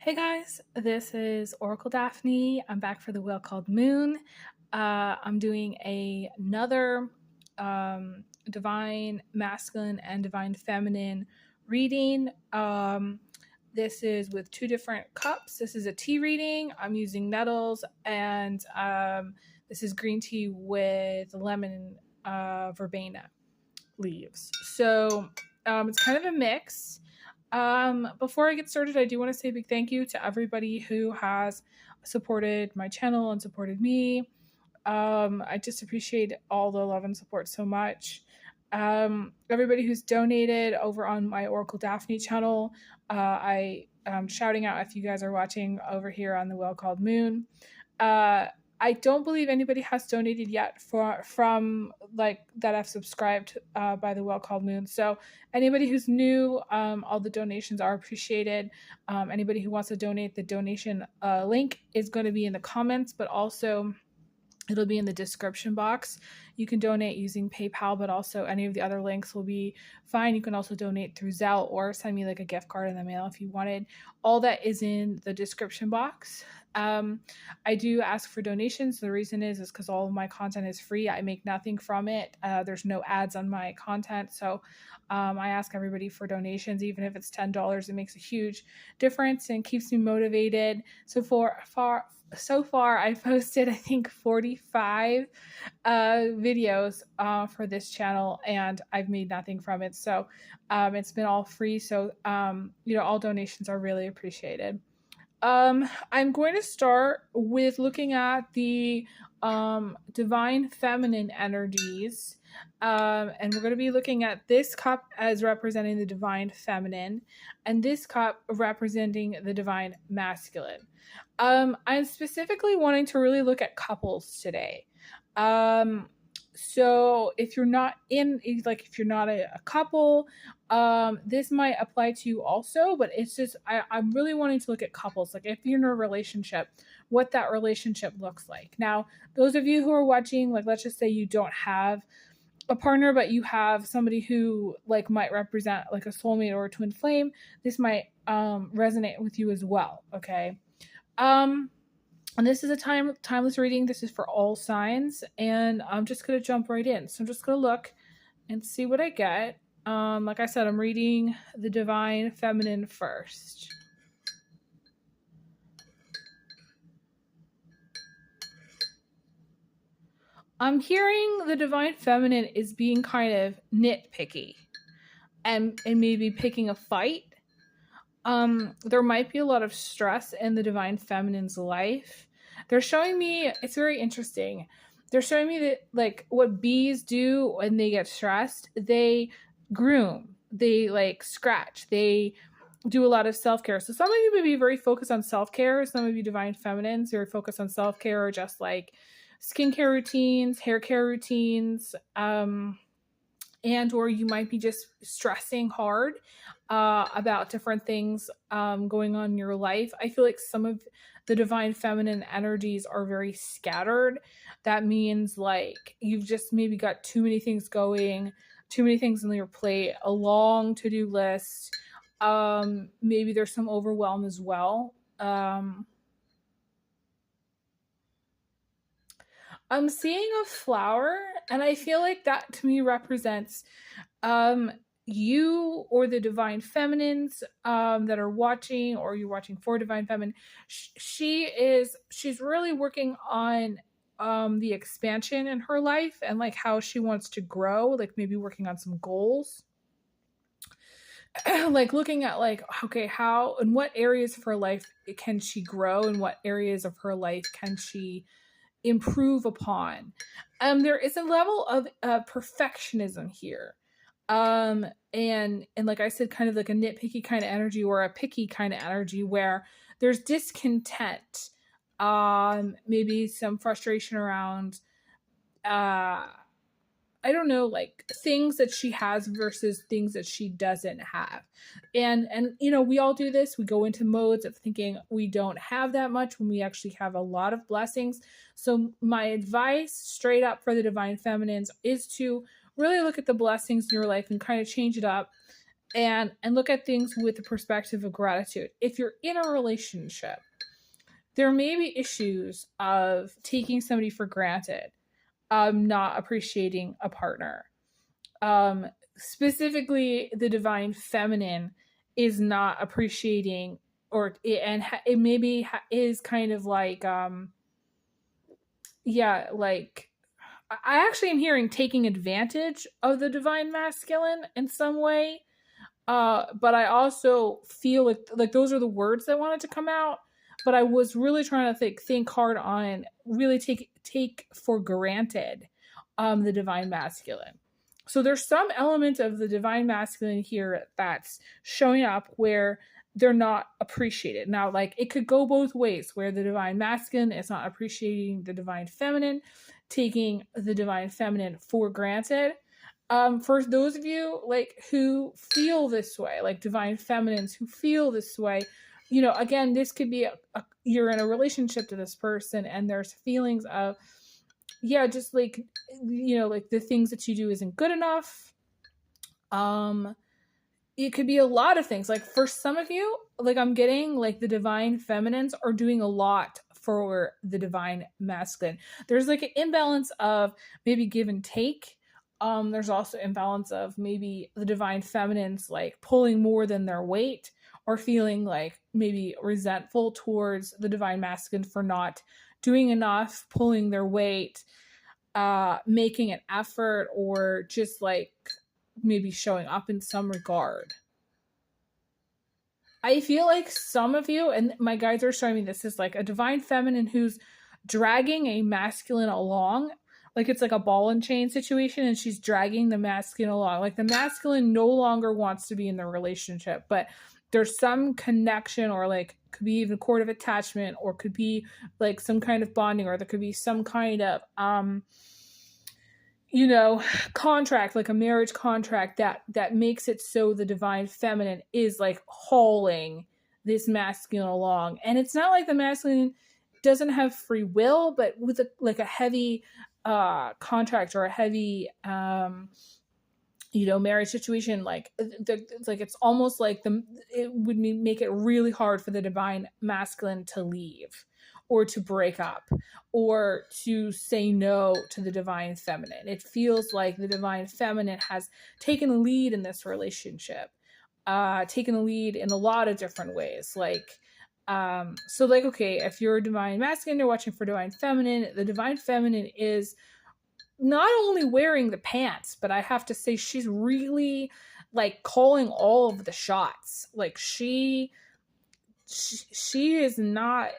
Hey guys, this is Oracle Daphne. I'm back for the Whale Called Moon. I'm doing another divine masculine and divine feminine reading. This is with two different cups. This is a tea reading. I'm using nettles, and this is green tea with lemon verbena leaves. So it's kind of a mix. Before I get started, I do want to say a big thank you to everybody who has supported my channel and supported me. I just appreciate all the love and support so much. Everybody who's donated over on my Oracle Daphne channel, I am shouting out if you guys are watching over here on the Whale Called Moon. I don't believe anybody has donated yet from like that I've subscribed by the Whale Called Moon. So anybody who's new, all the donations are appreciated. Anybody who wants to donate, the donation link is going to be in the comments, but also it'll be in the description box. You can donate using PayPal, but also any of the other links will be fine. You can also donate through Zelle or send me like a gift card in the mail if you wanted. All that is in the description box. I do ask for donations. The reason is because all of my content is free. I make nothing from it. There's no ads on my content. So I ask everybody for donations, even if it's $10. It makes a huge difference and keeps me motivated. So far I've posted, I think, 45 videos for this channel, and I've made nothing from it. So it's been all free. So all donations are really appreciated. I'm going to start with looking at the divine feminine energies. And we're going to be looking at this cup as representing the divine feminine and this cup representing the divine masculine. I'm specifically wanting to really look at couples today. So if you're not if you're not a couple, this might apply to you also, but it's just, I'm really wanting to look at couples. Like if you're in a relationship, what that relationship looks like. Now, those of you who are watching, like, let's just say you don't have a partner, but you have somebody who like might represent like a soulmate or a twin flame, this might resonate with you as well. Okay. And this is a timeless reading. This is for all signs, and I'm just going to jump right in. So I'm just going to look and see what I get. Like I said, I'm reading the divine feminine first. I'm hearing the divine feminine is being kind of nitpicky and maybe picking a fight. There might be a lot of stress in the divine feminine's life. They're showing me, it's very interesting. They're showing me that like what bees do when they get stressed, they groom, they like scratch, they do a lot of self-care. So some of you may be very focused on self-care. Some of you divine feminines are focused on self-care or just like skincare routines, hair care routines, and or you might be just stressing hard about different things going on in your life. I feel like some of the divine feminine energies are very scattered. That means like you've just maybe got too many things going, too many things on your plate, a long to-do list. Maybe there's some overwhelm as well. I'm seeing a flower, and I feel like that to me represents you or the divine feminines that are watching, or you're watching for divine feminine. She's really working on the expansion in her life and like how she wants to grow, like maybe working on some goals. Like looking at like, okay, how and what areas of her life can she grow, and what areas of her life can she improve upon. There is a level of perfectionism here. And like I said, kind of like a nitpicky kind of energy or a picky kind of energy where there's discontent, maybe some frustration around I don't know, like things that she has versus things that she doesn't have. And we all do this. We go into modes of thinking we don't have that much when we actually have a lot of blessings. So my advice straight up for the divine feminines is to really look at the blessings in your life and kind of change it up and look at things with the perspective of gratitude. If you're in a relationship, there may be issues of taking somebody for granted, not appreciating a partner. Specifically, the divine feminine is not appreciating, or it maybe is kind of like, yeah, like, I actually am hearing taking advantage of the divine masculine in some way. But I also feel like those are the words that wanted to come out. But I was really trying to think hard on really take for granted the divine masculine. So there's some element of the divine masculine here that's showing up where they're not appreciated. Now, like, it could go both ways, where the divine masculine is not appreciating the divine feminine, taking the divine feminine for granted. For those of you like who feel this way, like divine feminines who feel this way, you know, again, this could be you're in a relationship to this person and there's feelings of, yeah, just like, you know, like the things that you do isn't good enough. It could be a lot of things. Like for some of you, like I'm getting like the divine feminines are doing a lot for the divine masculine. There's like an imbalance of maybe give and take. There's also imbalance of maybe the divine feminines like pulling more than their weight, or feeling like maybe resentful towards the divine masculine for not doing enough, pulling their weight, making an effort, or just like maybe showing up in some regard. I feel like some of you, and my guides are showing me this, is like a divine feminine who's dragging a masculine along. Like it's like a ball and chain situation, and she's dragging the masculine along. Like the masculine no longer wants to be in the relationship, but there's some connection, or like could be even cord of attachment, or could be like some kind of bonding, or there could be some kind of you know, contract, like a marriage contract that makes it so the divine feminine is like hauling this masculine along. And it's not like the masculine doesn't have free will, but with like a heavy contract, or a heavy you know, marriage situation, like it's almost like it would make it really hard for the divine masculine to leave, or to break up, or to say no to the divine feminine. It feels like the divine feminine has taken the lead in this relationship, taken the lead in a lot of different ways. Like, so like, okay, if you're a divine masculine, you're watching for divine feminine, the divine feminine is not only wearing the pants, but I have to say she's really like calling all of the shots. Like she is not,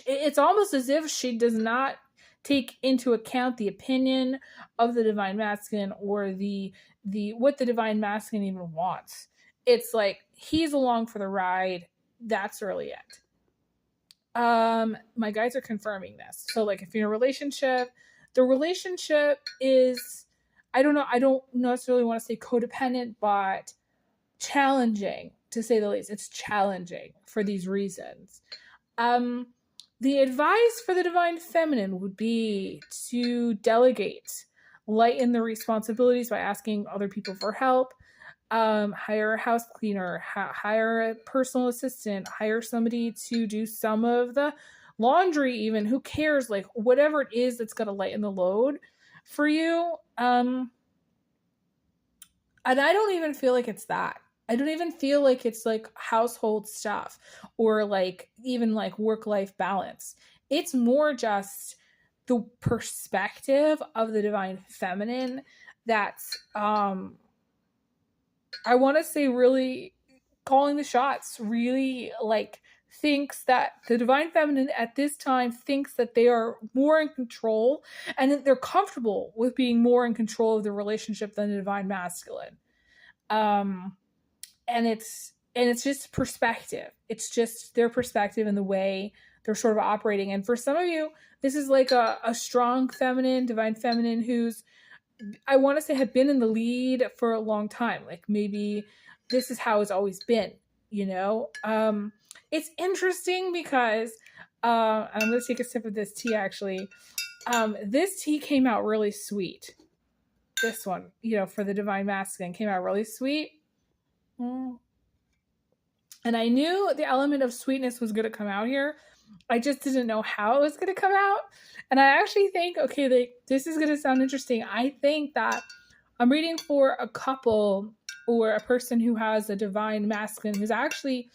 it's almost as if she does not take into account the opinion of the divine masculine, or the what the divine masculine even wants. It's like he's along for the ride. That's really it. My guides are confirming this. So like if you're in a relationship, the relationship is, I don't necessarily want to say codependent, but challenging, to say the least. It's challenging for these reasons. The advice for the divine feminine would be to delegate, lighten the responsibilities by asking other people for help, hire a house cleaner, hire a personal assistant, hire somebody to do some of the laundry even. Who cares? Like whatever it is that's going to lighten the load for you. And I don't even feel like it's that. I don't even feel like it's like household stuff, or like even like work-life balance. It's more just the perspective of the divine feminine that's, I want to say, really calling the shots, really like thinks that the divine feminine at this time thinks that they are more in control, and that they're comfortable with being more in control of the relationship than the divine masculine. And it's just perspective. It's just their perspective and the way they're sort of operating. And for some of you, this is like a strong feminine, divine feminine, who's, I want to say, had been in the lead for a long time. Like maybe this is how it's always been, you know? It's interesting because, I'm going to take a sip of this tea actually. This tea came out really sweet. this one, you know, for the divine masculine came out really sweet. And I knew the element of sweetness was going to come out here. I just didn't know how it was going to come out. And I actually think, okay, this is going to sound interesting. I think that I'm reading for a couple or a person who has a divine masculine who's actually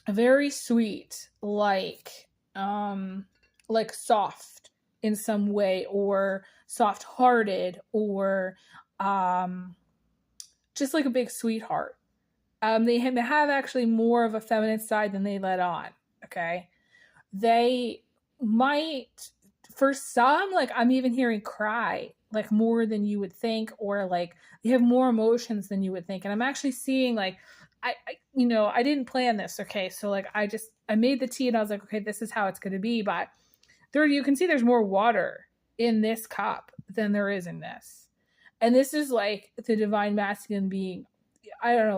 very sweet, like soft in some way, or soft-hearted, or just like a big sweetheart. They have actually more of a feminine side than they let on. Okay, they might, for some, like I'm even hearing cry like more than you would think, or like they have more emotions than you would think. And I'm actually seeing like I you know, I didn't plan this. Okay, so like I made the tea and I was like, okay, this is how it's going to be. But there, you can see there's more water in this cup than there is in this, and this is like the divine masculine being, I don't know,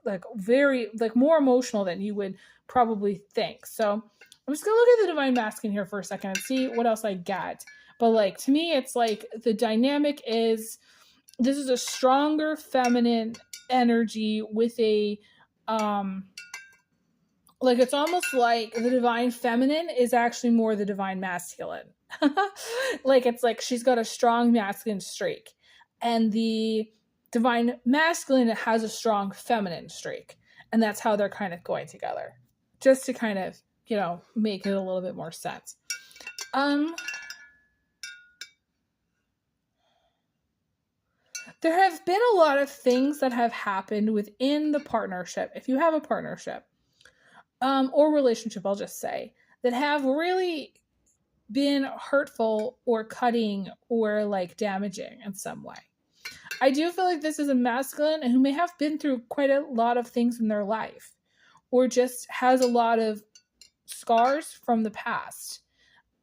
like very like more emotional than you would probably think. So I'm just gonna look at the divine masculine here for a second and see what else I get. But like to me, it's like the dynamic is, this is a stronger feminine energy with a like it's almost like the divine feminine is actually more the divine masculine. Like it's like she's got a strong masculine streak, and the divine masculine has a strong feminine streak, and that's how they're kind of going together, just to kind of, you know, make it a little bit more sense. There have been a lot of things that have happened within the partnership, if you have a partnership or relationship, I'll just say, that have really been hurtful or cutting or like damaging in some way. I do feel like this is a masculine who may have been through quite a lot of things in their life, or just has a lot of scars from the past.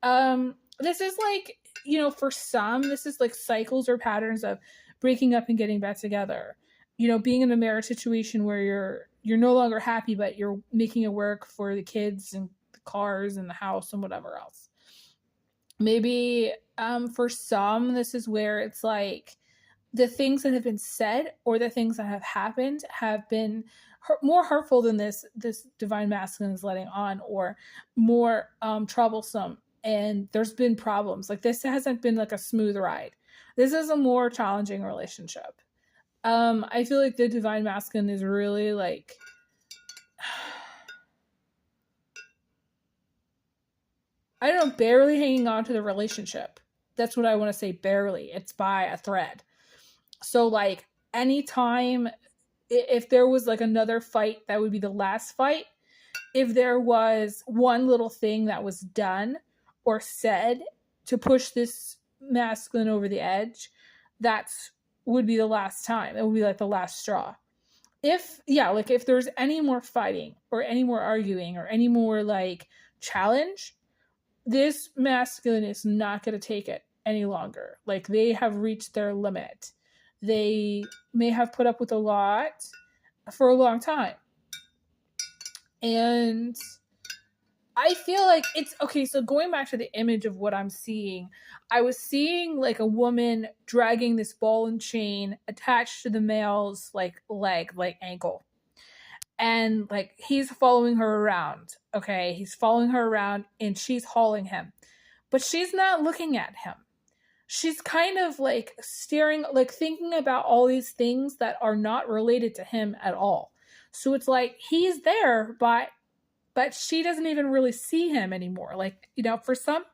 This is like, you know, for some, this is like cycles or patterns of breaking up and getting back together. You know, being in a marriage situation where you're no longer happy, but you're making it work for the kids and the cars and the house and whatever else. Maybe for some, this is where it's like the things that have been said or the things that have happened have been more hurtful than this divine masculine is letting on, or more troublesome, and there's been problems. Like this hasn't been like a smooth ride. This is a more challenging relationship. I feel like the divine masculine is really like I don't know, barely hanging on to the relationship. That's what I want to say, barely. It's by a thread. So like anytime, if there was like another fight, that would be the last fight. If there was one little thing that was done or said to push this masculine over the edge, that's would be the last time. It would be like the last straw. If there's any more fighting or any more arguing or any more like challenge, this masculine is not going to take it any longer. Like they have reached their limit. They may have put up with a lot for a long time. And I feel like it's okay. So going back to the image of what I'm seeing, I was seeing like a woman dragging this ball and chain attached to the male's like leg, like ankle. And like he's following her around. Okay. He's following her around and she's hauling him, but she's not looking at him. She's kind of like staring, like thinking about all these things that are not related to him at all. So it's like he's there, but she doesn't even really see him anymore. Like, you know, for some,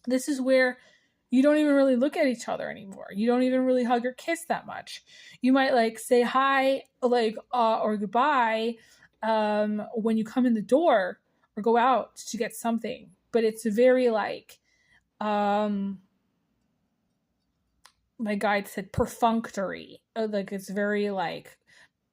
this is where you don't even really look at each other anymore. You don't even really hug or kiss that much. You might like say hi, like, or goodbye when you come in the door or go out to get something. But it's very like, my guide said perfunctory. Like it's very like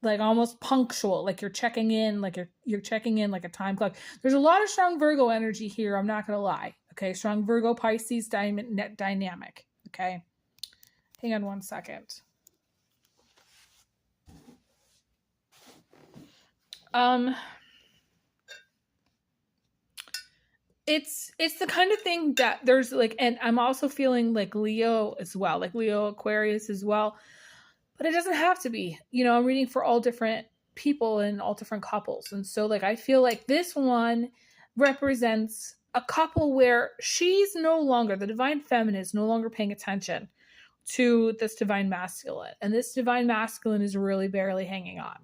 almost punctual, like you're checking in, like you're checking in like a time clock. There's a lot of strong Virgo energy here, I'm not gonna lie. Okay, strong Virgo Pisces dynamic. Okay, hang on one second. it's the kind of thing that there's like, and I'm also feeling like Leo as well, like Leo Aquarius as well, but it doesn't have to be. I'm reading for all different people and all different couples, and so like I feel like this one represents a couple where she's no longer, the divine feminine is no longer paying attention to this divine masculine, and this divine masculine is really barely hanging on,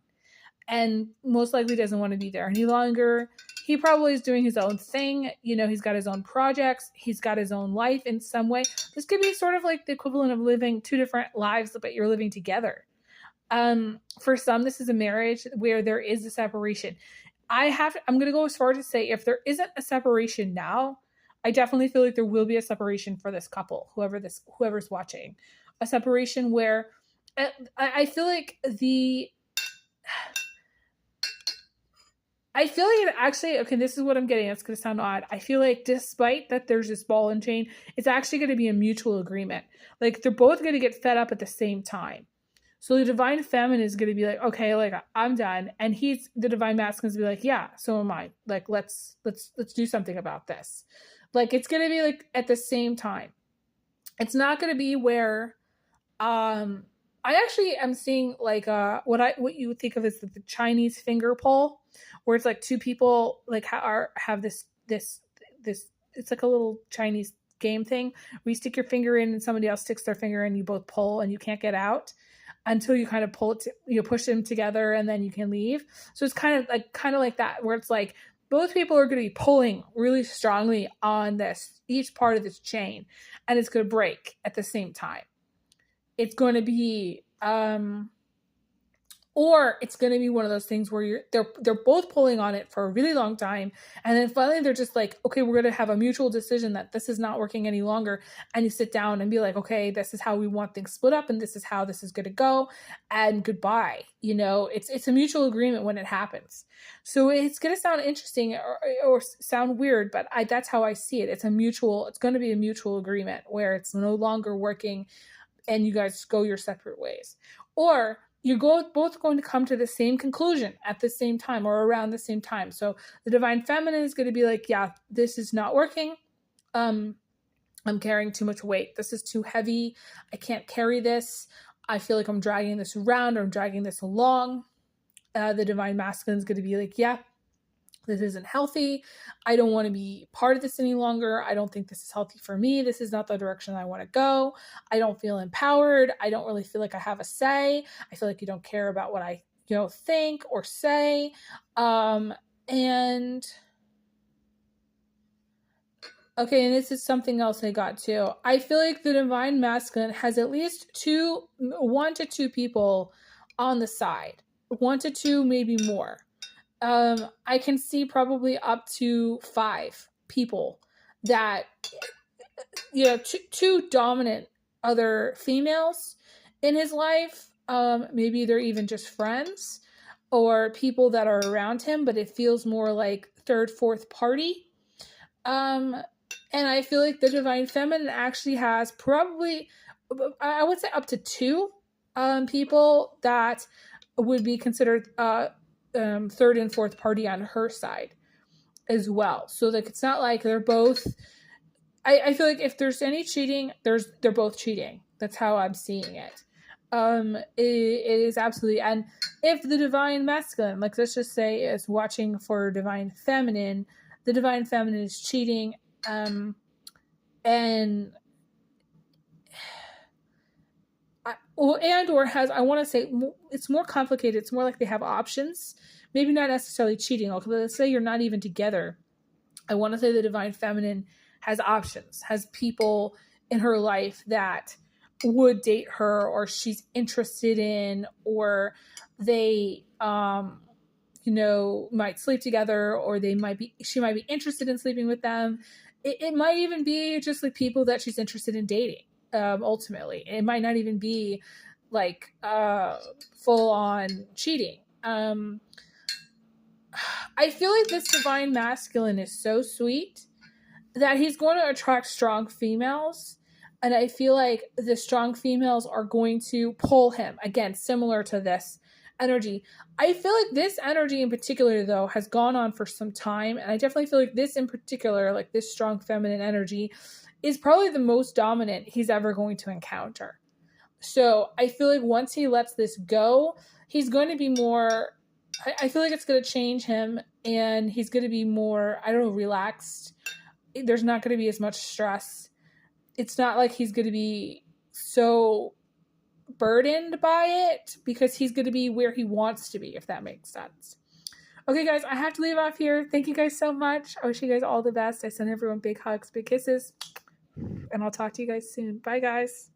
and most likely doesn't want to be there any longer. He probably is doing his own thing. He's got his own projects. He's got his own life in some way. This could be sort of like the equivalent of living two different lives, but you're living together. For some, this is a marriage where there is a separation. I'm going to go as far to say, if there isn't a separation now, I definitely feel like there will be a separation for this couple, whoever's watching. A separation where I feel like it actually, okay, this is what I'm getting. It's going to sound odd. I feel like despite that there's this ball and chain, it's actually going to be a mutual agreement. Like they're both going to get fed up at the same time. So the divine feminine is going to be like, okay, like I'm done. And the divine masculine is going to be like, yeah, so am I. Like, let's do something about this. Like, it's going to be like at the same time. It's not going to be where, I actually am seeing like what you would think of as the Chinese finger pull, where it's like two people like have this it's like a little Chinese game thing where you stick your finger in and somebody else sticks their finger in, you both pull and you can't get out until you kind of pull it, push them together and then you can leave. So it's kind of like that, where it's like both people are going to be pulling really strongly on each part of this chain, and it's going to break at the same time. It's going to be, or it's going to be one of those things where they're both pulling on it for a really long time, and then finally they're just like, okay, we're going to have a mutual decision that this is not working any longer, and you sit down and be like, okay, this is how we want things split up, and this is how this is going to go, and goodbye. It's a mutual agreement when it happens. So it's going to sound interesting or sound weird, but that's how I see it. It's going to be a mutual agreement where it's no longer working and you guys go your separate ways. Or you're both going to come to the same conclusion at the same time or around the same time. So the divine feminine is going to be like, yeah, this is not working. I'm carrying too much weight. This is too heavy. I can't carry this. I feel like I'm dragging this around or I'm dragging this along. The divine masculine is going to be like, yeah, this isn't healthy. I don't want to be part of this any longer. I don't think this is healthy for me. This is not the direction I want to go. I don't feel empowered. I don't really feel like I have a say. I feel like you don't care about what I, think or say. And okay, and this is something else I got too. I feel like the divine masculine has at least 1 to 2 people on the side. 1 to 2, maybe more. I can see probably up to 5 people that, two dominant other females in his life. Maybe they're even just friends or people that are around him, but it feels more like third, fourth party. And I feel like the divine feminine actually has probably, I would say up to 2 people that would be considered third and fourth party on her side as well. So like it's not like they're both, I feel like if there's any cheating, they're both cheating. That's how I'm seeing it. It is absolutely, and if the divine masculine, like let's just say, is watching for divine feminine, the divine feminine is cheating, and or has, I want to say it's more complicated. It's more like they have options, maybe not necessarily cheating. Okay, let's say you're not even together. I want to say the divine feminine has options, has people in her life that would date her or she's interested in, or they, might sleep together, or she might be interested in sleeping with them. It might even be just like people that she's interested in dating. Ultimately, it might not even be like full on cheating. I feel like this divine masculine is so sweet that he's going to attract strong females, and I feel like the strong females are going to pull him again, similar to this energy. I feel like this energy in particular, though, has gone on for some time. And I definitely feel like this in particular, like this strong feminine energy, is probably the most dominant he's ever going to encounter. So I feel like once he lets this go, he's going to be more, I feel like it's going to change him, and he's going to be more, I don't know, relaxed. There's not going to be as much stress. It's not like he's going to be so burdened by it, because he's going to be where he wants to be, if that makes sense. Okay, guys, I have to leave off here. Thank you guys so much. I wish you guys all the best. I send everyone big hugs, big kisses, and I'll talk to you guys soon. Bye, guys.